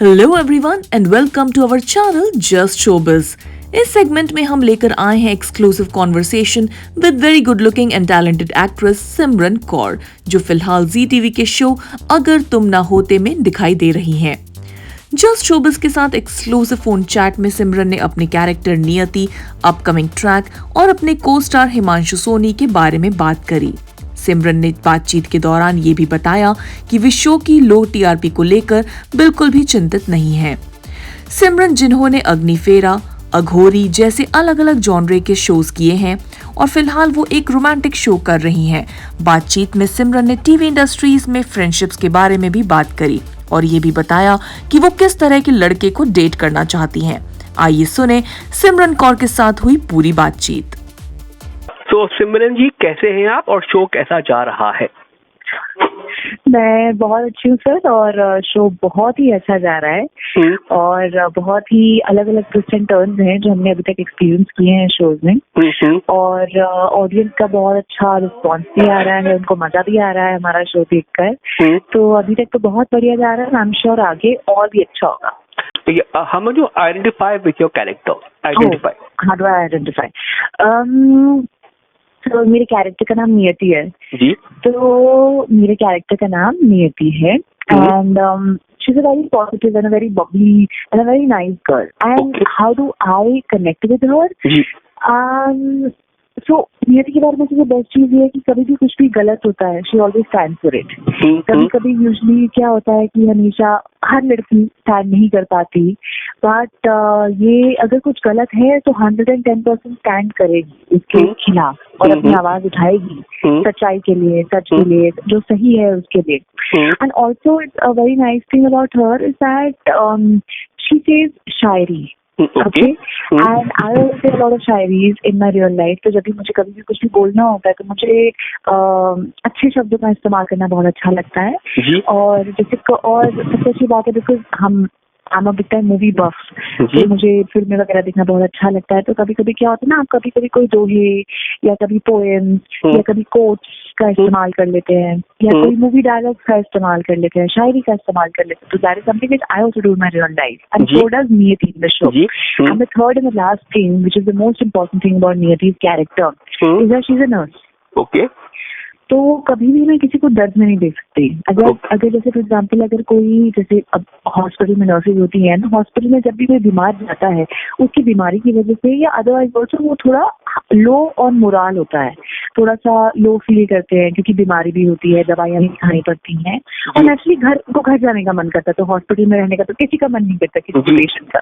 Hello everyone and welcome to our channel Just Showbiz. इस segment में हम लेकर आए हैं exclusive conversation with very good looking and talented actress Simran Kaur, जो फिलहाल जी टीवी के शो अगर तुम ना होते में दिखाई दे रही हैं। जस्ट शोबिज के साथ एक्सक्लूसिव फोन चैट में सिमरन ने अपने कैरेक्टर नियति, अपकमिंग ट्रैक और अपने को स्टार हिमांशु सोनी के बारे में बात करी। सिमरन ने बातचीत के दौरान ये भी बताया कि वे शो की लो टीआरपी को लेकर बिल्कुल भी चिंतित नहीं है। सिमरन, जिन्होंने अग्निफेरा, अघोरी जैसे अलग अलग जॉनरे के शोज किए हैं और फिलहाल वो एक रोमांटिक शो कर रही हैं। बातचीत में सिमरन ने टीवी इंडस्ट्रीज में फ्रेंडशिप्स के बारे में भी बात करी और ये भी बताया कि वो किस तरह के लड़के को डेट करना चाहती हैं। आइए सुने सिमरन कौर के साथ हुई पूरी बातचीत। तो सिमरन जी, कैसे हैं आप और शो कैसा जा रहा है? मैं बहुत अच्छी हूँ सर, और शो बहुत ही अच्छा जा रहा है और बहुत ही अलग अलग ट्विस्ट एंड टर्न्स हैं जो हमने अभी तक एक्सपीरियंस किए हैं शोज में। और ऑडियंस का बहुत अच्छा रिस्पांस भी आ रहा है, उनको मजा भी आ रहा है हमारा शो देखकर। तो अभी तक तो बहुत बढ़िया जा रहा है। आई एम श्योर आगे और भी अच्छा होगा। How do you identify with your character? Identify. How do I identify? तो मेरे कैरेक्टर का नाम नियति है जी। तो मेरे कैरेक्टर का नाम नियति है and she is a very positive and a very bubbly and a very nice girl. And how do I connect with her? So Niyati के बारे में सबसे बेस्ट चीज ये है कि कभी भी कुछ भी गलत होता है, she always stand for it. कभी कभी यूजुअली क्या होता है कि हमेशा हर लड़की स्टैंड नहीं कर पाती, बट ये अगर कुछ गलत है तो 110% स्टैंड करेगी उसके खिलाफ और अपनी आवाज उठाएगी सच्चाई के लिए, सच के लिए, जो सही है उसके लिए। And also it's a very nice thing about her is that she says Shayari. Okay. And I also say a lot of shayaris in my real life। तो जब भी मुझे कभी भी कुछ भी बोलना होता है तो मुझे अच्छे शब्दों का इस्तेमाल करना बहुत अच्छा लगता है। और जैसे और सबसे अच्छी बात है because I'm a big time movie buff, तो मुझे फिल्में वगैरह देखना बहुत अच्छा लगता है। तो कभी कभी क्या होता है ना, आप कभी कभी कोई दोहे या कभी पोएम्स या कभी कोट्स का इस्तेमाल कर लेते हैं या कोई मूवी डायलॉग का इस्तेमाल कर लेते हैं, शायरी का इस्तेमाल कर लेते हैं। तो that is something which I also do in my real life and so does Niyati in the show. And the third and the last thing which is the most important thing about Niyati's character is that she is a nurse. Okay. तो कभी भी मैं किसी को दर्द में नहीं देख सकती। अगर जैसे फॉर एग्जाम्पल अगर कोई, जैसे अब हॉस्पिटल में नर्सेज होती है ना, हॉस्पिटल में जब भी कोई बीमार जाता है उसकी बीमारी की वजह से या अदरवाइज ऑल्सो वो थोड़ा लो और मोराल होता है, थोड़ा सा लो फील करते हैं क्योंकि बीमारी भी होती है, दवाइयाँ भी खानी पड़ती हैं और नेचुरली घर जाने का मन करता है। तो हॉस्पिटल में रहने का तो किसी का मन नहीं करता, किसी पेशेंट का।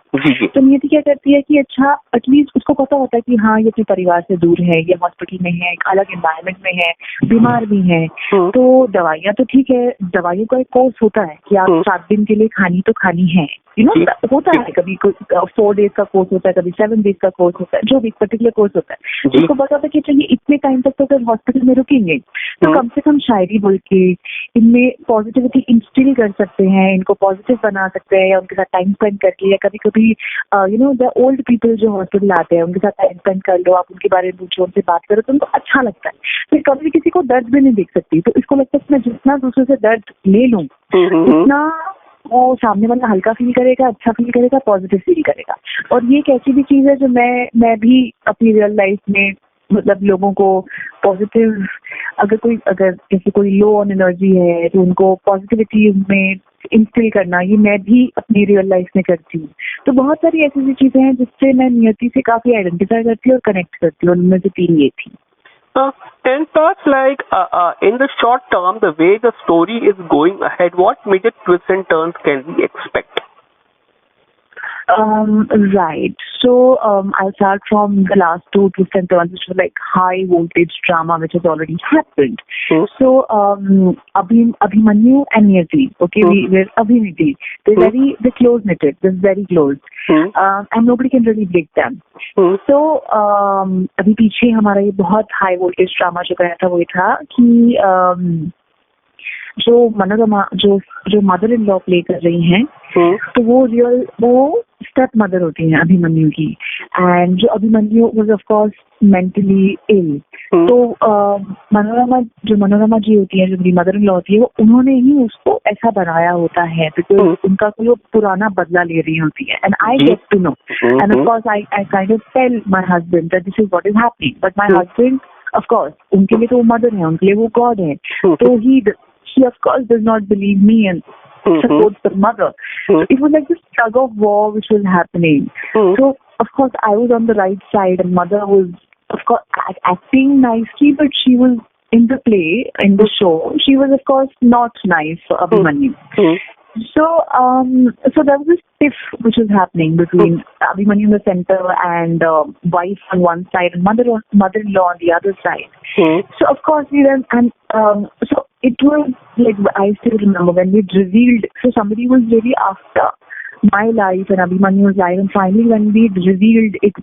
तो नियति क्या करती है कि अच्छा एटलीस्ट उसको पता होता है कि हाँ ये अपने परिवार से दूर है, ये हॉस्पिटल में है, एक अलग एनवायरमेंट में है, बीमार भी है। तो दवाइयाँ तो ठीक है, दवाइयों का एक कोर्स होता है कि आप 7 दिन के लिए खानी तो खानी है, यू नो, होता है। कभी 4 डेज का कोर्स होता है, कभी 7 डेज का कोर्स होता है, जो भी पर्टिकुलर कोर्स होता है। उसको पता होता है कि चलिए इतने टाइम तक तो फिर हॉस्पिटल में रुकेंगे, तो कम से कम शायरी बोल के इनमें पॉजिटिविटी इंस्टिल कर सकते हैं, इनको पॉजिटिव बना सकते हैं या उनके साथ टाइम स्पेंड करके, या कभी कभी you know the old people जो हॉस्पिटल आते हैं उनके साथ टाइम स्पेंड कर लो, आप उनके बारे में पूछो, उनसे बात करो तो उनको अच्छा लगता है। फिर कभी किसी को दर्द भी नहीं देख सकती, तो इसको लगता है कि मैं जितना दूसरों से दर्द ले लूं उतना वो सामने वाला हल्का फील करेगा, अच्छा फील करेगा, पॉजिटिव फील करेगा। और ये एक ऐसी भी चीज है जो मैं भी अपनी रियल लाइफ में, मतलब लोगों को पॉजिटिव, अगर जैसे कोई लो ऑन एनर्जी है तो उनको पॉजिटिविटी में इंस्टिल करना, ये मैं भी अपनी रियल लाइफ में करती हूँ। तो बहुत सारी ऐसी ऐसी चीजें हैं जिससे मैं नियति से काफी आइडेंटिफाई करती हूँ और कनेक्ट करती हूँ। उनमें से 3 ये थी। And thoughts like in the short term, the way the story is going ahead, what major twists and turns can we expect? Right. So I'll start from the last 2 twists and turns, which was like high voltage drama, which has already happened. So Abhimanyu and Niyati, okay, we're Abhiniti. They're close knitted. They're very close, and nobody can really break them. So अभी पीछे हमारा ये बहुत high voltage drama जो गया था वो ये था कि जो मनोरमा जो मदर इन लॉ प्ले कर रही हैं, तो वो स्टेप मदर होती हैं अभिमन्यु की। and जो Abhimanyu was of course mentally ill. तो मनोरमा जी होती है, जो मेरी मदर इन लॉ होती है, वो उन्होंने ही उसको ऐसा बनाया होता है बिकॉज उनका कोई वो पुराना बदला ले रही होती है. And I get to know, and of course I kind of tell my husband that this is what is happening, but my husband of course उनके लिए तो वो मदर है, उनके लिए वो गॉड है, तो ही of course does not believe me and supports the mother. So it was like this tug of war which was happening. So of course I was on the right side and mother was of course acting nicely, but she was in the play, in the show, she was of course not nice for Abhimanyu. So there was this tiff which was happening between Abhimanyu in the center and wife on one side and mother-in-law on the other side. So of course we went and so it was like, I still remember when we revealed, so somebody was really after my life and Abhimanyu's life, and finally when we revealed it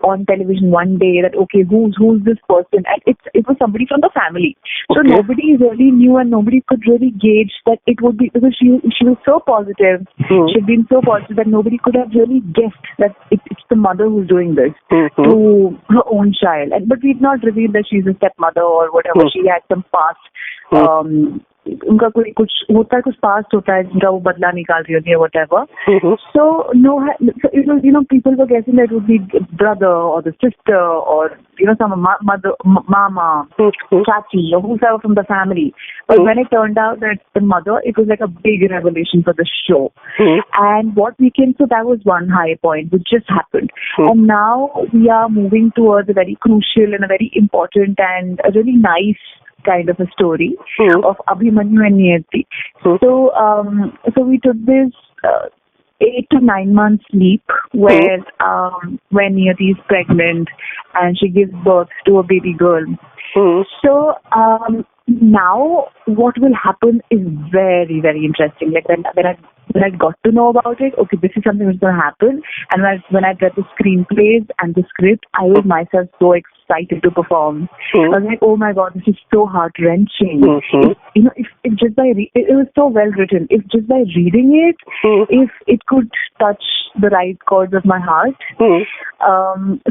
on television one day that okay, who's this person, and it was somebody from the family. So nobody really knew and nobody could really gauge that it would be, because she was so positive, she'd been so positive that nobody could have really guessed that it's the mother who's doing this to her own child. And but we've not revealed that she's a stepmother or whatever. She had some past उनका कोई कुछ होता है, कुछ past होता है जिनका वो बदला निकाल रही होती है, whatever. So no, so it was, people were guessing that it would be brother or the sister or some mother, mama, chachi or whoever from the family. But when it turned out that the mother, it was like a big revelation for the show. And what we came, so that was one high point which just happened. And now we are moving towards a very crucial and a very important and a really nice kind of a story of Abhimanyu and Niyati. So we took this 8 to 9 months leap where when Niyati is pregnant and she gives birth to a baby girl. So now what will happen is very, very interesting. Like when I got to know about it, okay, this is something that's going to happen. And when I read the screenplays and the script, I was myself so excited to perform. I was like, oh my God, this is so heart-wrenching. If just by it was so well written. If just by reading it, if it could touch the right chords of my heart.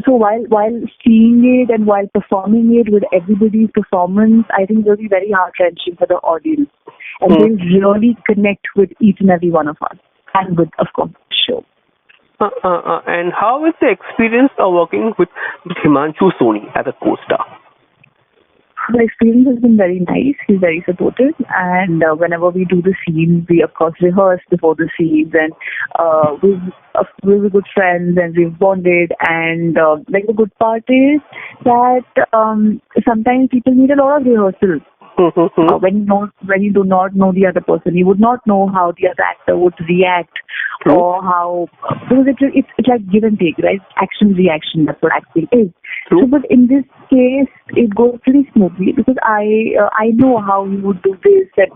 So while seeing it and while performing it with everybody's performance, I think it will be very heart-wrenching for the audience. And they'll really connect with each and every one of us. And with, of course, the show. And how is the experience of working with Himanshu Soni as a co-star? The experience has been very nice. He's very supportive, and whenever we do the scenes, we of course rehearse before the scenes, and we were good friends and we've bonded. And like the good part is that sometimes people need a lot of rehearsal. When you do not know the other person, you would not know how the other actor would react, or how, because it's like give and take, right? Action reaction. That's what acting is. So, but in this case, it goes pretty smoothly because I know how he would do this. That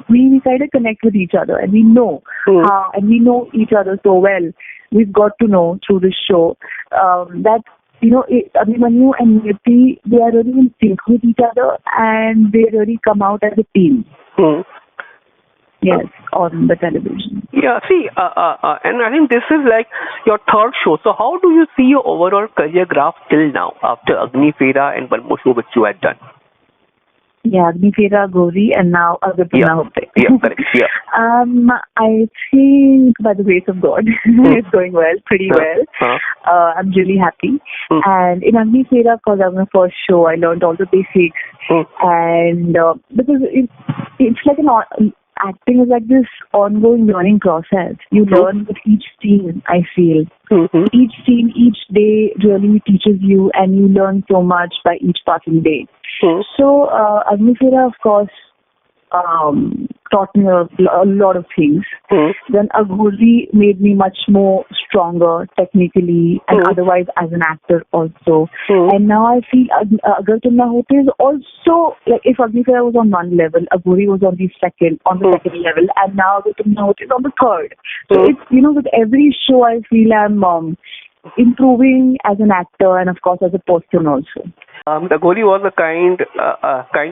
we kind of connect with each other, and we know how, and we know each other so well. We've got to know through this show that. Abhimanyu and Niyati, they are really in sync with each other and they really come out as a team. Yes, on the television. Yeah, see, and I think this is like your third show. So how do you see your overall career graph till now after Agni Fera and one more show which you had done? Yeah, Agni Fera, Gauri, and now Agatuna Hote. Yeah, correct. Yeah. I think by the grace of God, it's going well, pretty well. I'm really happy. And in Agni Fera, of course, that was my first show. I learned all the basics, and because it's like acting is like this ongoing learning process. You learn with each scene, I feel. Each scene, each day really teaches you, and you learn so much by each passing day. So, Agni Fera, of course, taught me a lot of things. Then Aghori made me much more stronger technically and otherwise as an actor also. And now I feel Agar Tumna Hote is also, like if Agni Fera was on one level, Aghori was on the second level, and now Agar Tumna Hote is on the third. So it's, with every show I feel I'm improving as an actor and of course as a person also. The Goli was a kind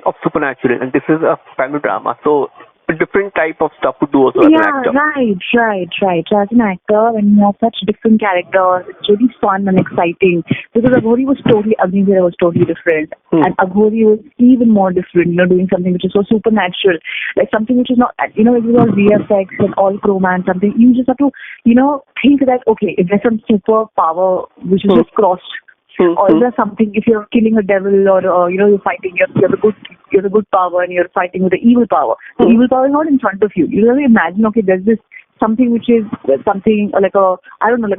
of supernatural, and this is a family drama. So a different type of stuff to do also as an actor. Right. So as an actor, when you have such different characters, it's really fun and exciting. Because Aghori was Agniveer was totally different. And Aghori was even more different, doing something which is so supernatural. Like something which is not, it was all VFX and all chroma and something. You just have to, think that, okay, if there's some super power which is just crossed, or is there something, if you're killing a devil or you're fighting, you're the good power and you're fighting with the evil power. The evil power is not in front of you. You really imagine, okay, there's this something which is something like a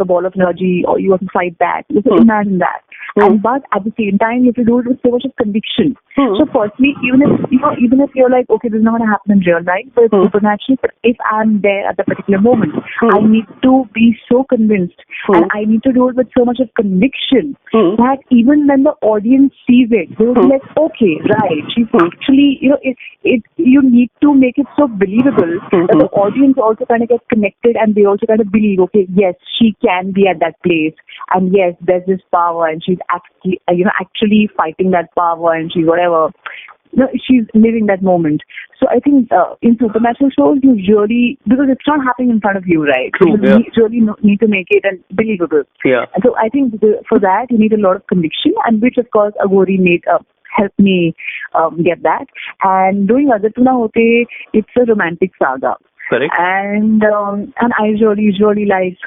ball of energy, or you have to fight back. You have to imagine that. But at the same time, you have to do it with so much of conviction. So firstly, even if you're like, okay, this is not going to happen in real life, but it's supernatural, but if I'm there at the particular moment, I need to be so convinced, and I need to do it with so much of conviction that even when the audience sees it, they will be like, okay, right, she's actually, you need to make it so believable that the audience also kind of gets connected, and they also kind of believe, okay, yes, she can be at that place, and yes, there's this power, and she's actually fighting that power, and she's whatever. She's living that moment. So I think in supernatural shows, you really, because it's not happening in front of you, right? True, you really need to make it and believable. Yeah. And so I think for that, you need a lot of conviction, and which of course Aghori helped me get that. And doing Adatuna Hote, it's a romantic saga. Correct. And I really like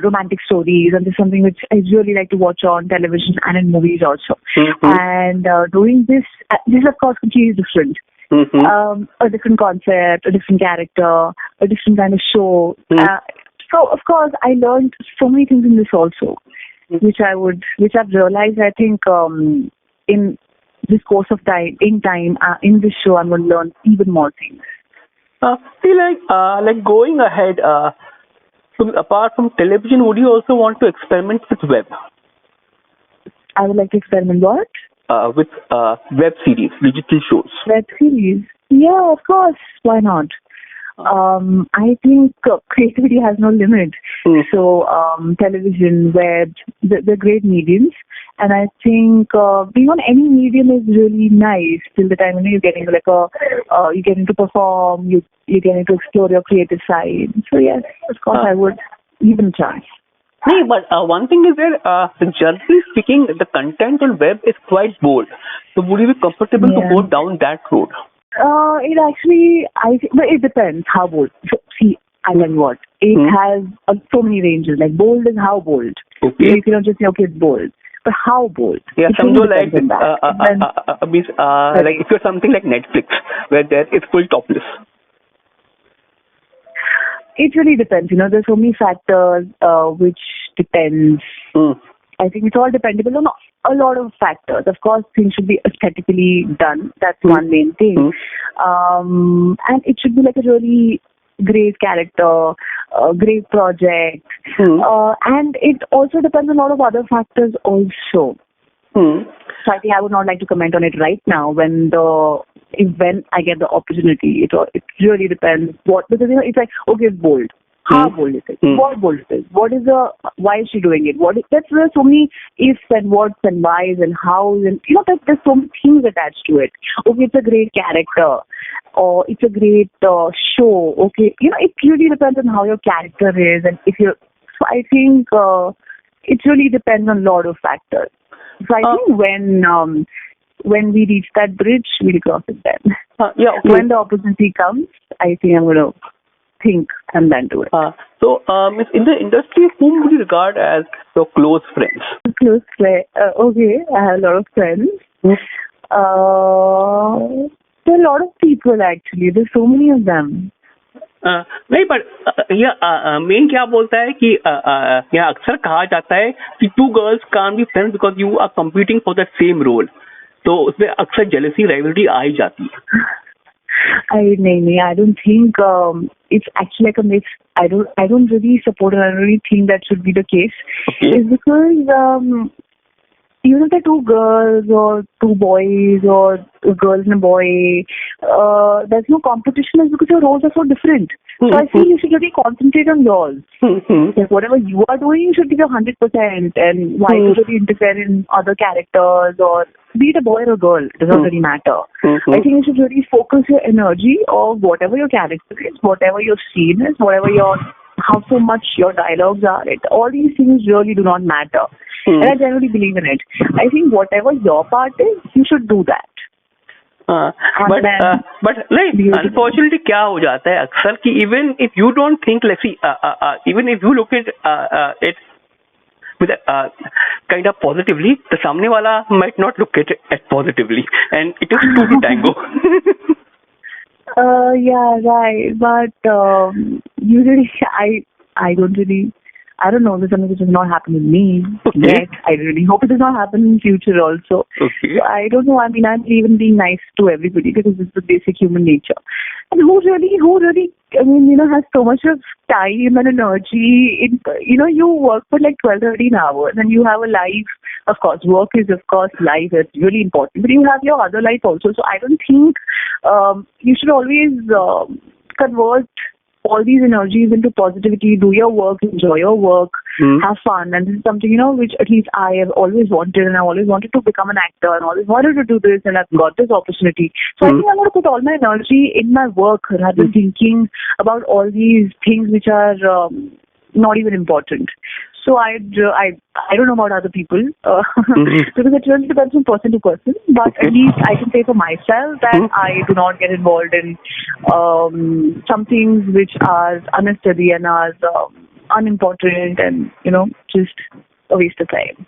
romantic stories, and this is something which I really like to watch on television and in movies also. And doing this is of course completely different. A different concept, a different character, a different kind of show. So of course I learned so many things in this also, which I've realized, I think, in this course of time, in this show, I'm going to learn even more things. Like going ahead, so apart from television, would you also want to experiment with web? I would like to experiment what? With web series, digital shows. Web series? Yeah, of course. Why not? I think creativity has no limit. So television, web, they're great mediums. And I think being on any medium is really nice till the time you get into you get into perform, you get into explore your creative side. So yes, of course I would even try. Hey, but one thing is that generally speaking, the content on web is quite bold. So would you be comfortable to go down that road? It actually, but it depends how bold. So, see, I tell you what, it has so many ranges. Like bold is how bold. Okay. You cannot just say, okay, it's bold. But how bold? Yeah, some like if you're something like Netflix, where there it's full topless. It really depends. There's so many factors which depends. I think it's all dependable on a lot of factors. Of course, things should be aesthetically done. That's one main thing. And it should be like a really great character, a great project. And it also depends on a lot of other factors also. So I think I would not like to comment on it right now when I get the opportunity. It really depends because it's like, okay, it's bold. How bold is it? What bold is it? Why is she doing it? There's so many ifs and whats and whys and hows, and there's so many things attached to it. Okay, it's a great character, or it's a great show. Okay, it really depends on how your character is, and so I think it really depends on a lot of factors. So I think when we reach that bridge, we'll cross it then. When the opportunity comes, I think I'm going to think and then do it. So, in the industry, whom would you regard as your close friends? Close friends? Okay, I have a lot of friends. There are a lot of people actually. There's so many of them. नहीं पर main क्या बोलता है कि यहाँ अक्सर कहा जाता है कि two girls can't be friends because you are competing for the same role. तो उसमें अक्सर jealousy, rivalry आ ही जाती है. I don't think it's actually like a mix. I don't really support, and I don't really think that should be the case. Okay. It's because even if they're two girls or two boys or a girl and a boy, there's no competition is because your roles are so different. So I feel you should really concentrate on yours. Like whatever you are doing, you should give your 100%. And why should you really interfere in other characters or be it a boy or a girl? It does not really matter. I think you should really focus your energy on whatever your character is, whatever your scene is, whatever your how so much your dialogues are. All these things really do not matter. And I generally believe in it. I think whatever your part is, you should do that. But नहीं unfortunately क्या हो जाता है अक्सर कि even if you don't think let's see even if you look it it with kind of positively, the samne wala might not look at it as positively, and it is two to tango. Yeah, right. But usually, I don't really. I don't know. There's something which has not happened with me yet. I really hope it does not happen in future also. Okay. So I don't know. I mean, I'm even being nice to everybody because it's the basic human nature. And who really, I mean, has so much of time and energy. You work for like 12, 13 hours and you have a life. Of course, work is, of course, life is really important. But you have your other life also. So I don't think you should always convert all these energies into positivity. Do your work, enjoy your work, have fun. And this is something, which at least I have always wanted, and I always wanted to become an actor and always wanted to do this, and I've got this opportunity. So I think I'm going to put all my energy in my work rather than thinking about all these things which are not even important. So I don't know about other people because it really depends from person to person. But at least I can say for myself that I do not get involved in some things which are unnecessary and are unimportant and just a waste of time.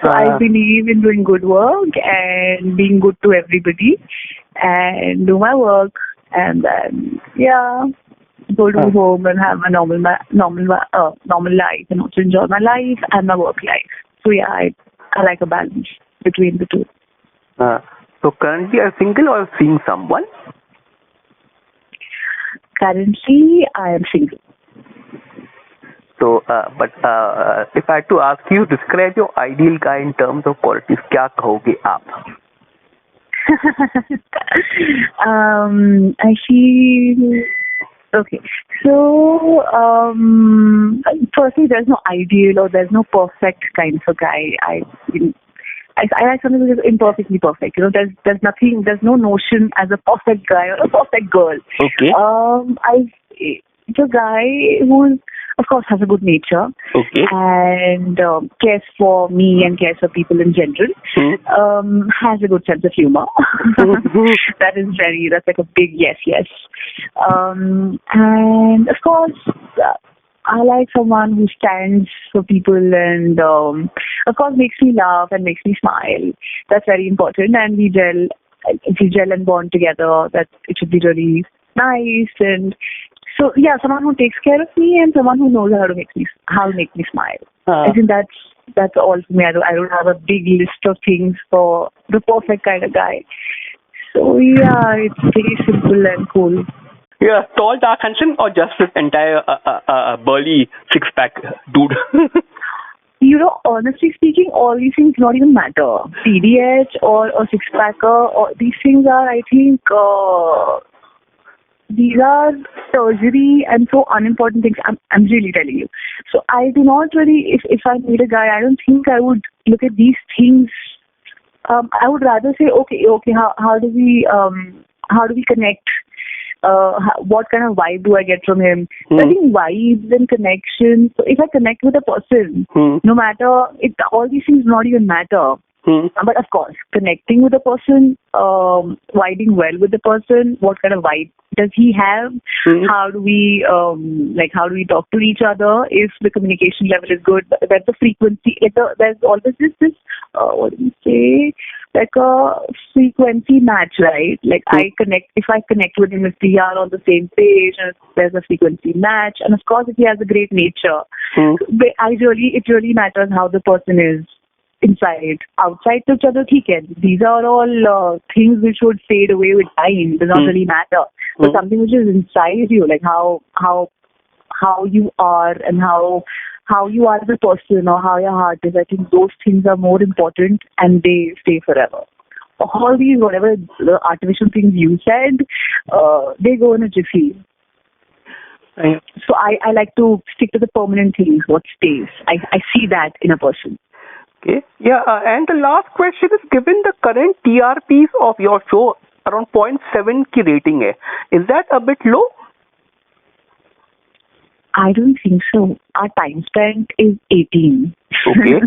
So I believe in doing good work and being good to everybody and do my work and then go to home and have a normal life and also enjoy my life and my work life. So I like a balance between the two. So currently are you single or seeing someone? Currently I am single. So but if I had to ask you, describe your ideal guy in terms of qualities, क्या कहोगे आप? I feel okay. So firstly, there's no ideal or there's no perfect kind of a guy. I like something which is imperfectly perfect. There's nothing. There's no notion as a perfect guy or a perfect girl. Okay. It's a guy who, of course, has a good nature. Okay. And cares for me and cares for people in general. Has a good sense of humor. That's like a big yes. And of course, I like someone who stands for people and of course makes me laugh and makes me smile. That's very important. And we gel and bond together. That it should be really nice. And so someone who takes care of me and someone who knows how to make me smile. I think that's all for me. I don't have a big list of things for the perfect kind of guy. So it's pretty simple and cool. Yeah, tall, dark, handsome, or just this entire burly six-pack dude? Honestly speaking, all these things not even matter. PDH or a six-packer, or these things are, I think, these are tertiary and so unimportant things. I'm really telling you. So I do not really, if I meet a guy, I don't think I would look at these things. I would rather say, okay, how do we connect? What kind of vibe do I get from him? So I think vibes and connections. So if I connect with a person, no matter all these things not even matter. But of course, connecting with a person, vibing well with the person, what kind of vibe does he have? How do we talk to each other? If the communication level is good, that the frequency, there's always this what do you say? Like a frequency match, right? Like if I connect with him, if we are on the same page, and there's a frequency match, and of course, if he has a great nature, it really matters how the person is inside. Outside to each other, these are all things which would fade away with time. It does not really matter. But something which is inside you, like how you are and how how you are as a person or how your heart is. I think those things are more important and they stay forever. All these, whatever the artificial things you said, they go in a jiffy. Yeah. So I like to stick to the permanent things, what stays. I see that in a person. Okay. Yeah. And the last question is, given the current TRPs of your show, around 0.7 की rating है. Is that a bit low? I don't think so. Our time spent is 18. Okay.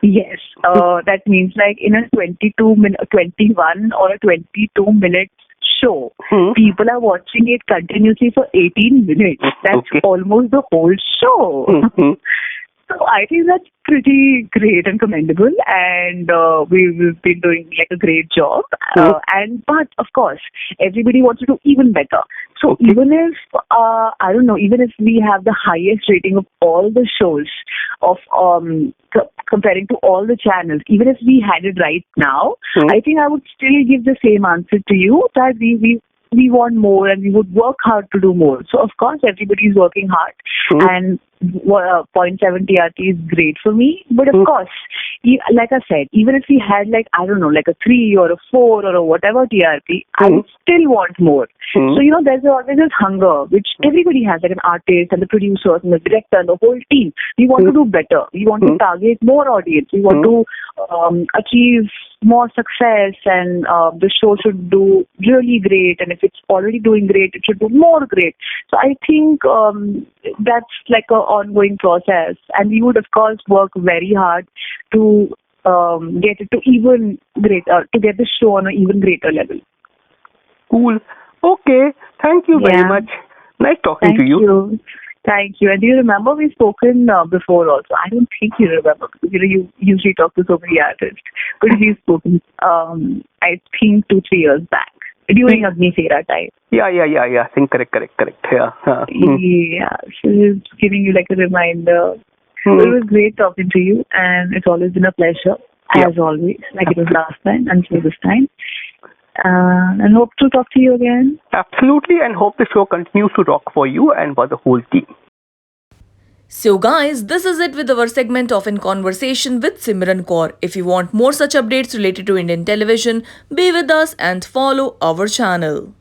Yes. That means like in a 21 or a 22-minute show, people are watching it continuously for 18 minutes. That's Okay. almost the whole show. So I think that's pretty great and commendable, and we've been doing like a great job. But of course, everybody wants to do even better. So Okay. even if I don't know, even if we have the highest rating of all the shows of comparing to all the channels, even if we had it right now, I think I would still give the same answer to you that we want more and we would work hard to do more. So of course everybody is working hard, and 0.7 TRT is great for me. But of course, like I said, even if we had like, I don't know, like a 3 or a 4 or a whatever TRP, I would still want more. So there's always this hunger which everybody has, like an artist and the producers and the director and the whole team. We want to do better. We want to target more audience. We want to achieve more success, and the show should do really great, and if it's already doing great, it should do more great. So I think that's like an ongoing process, and we would of course work very hard to get it to even greater, to get the show on an even greater level. Cool. Okay. Thank you very much. Nice talking to you. Thank you. And do you remember we've spoken before also? I don't think you remember, because you usually talk to so many artists. But we've spoken, I think 2-3 years back during Agni Sera time. Yeah. I think correct. Yeah. Yeah. So just giving you like a reminder. It was great talking to you, and it's always been a pleasure, as always, like it was last time and so this time. And hope to talk to you again. Absolutely, and hope the show continues to rock for you and for the whole team. So guys, this is it with our segment of In Conversation with Simaran Kaur. If you want more such updates related to Indian television, be with us and follow our channel.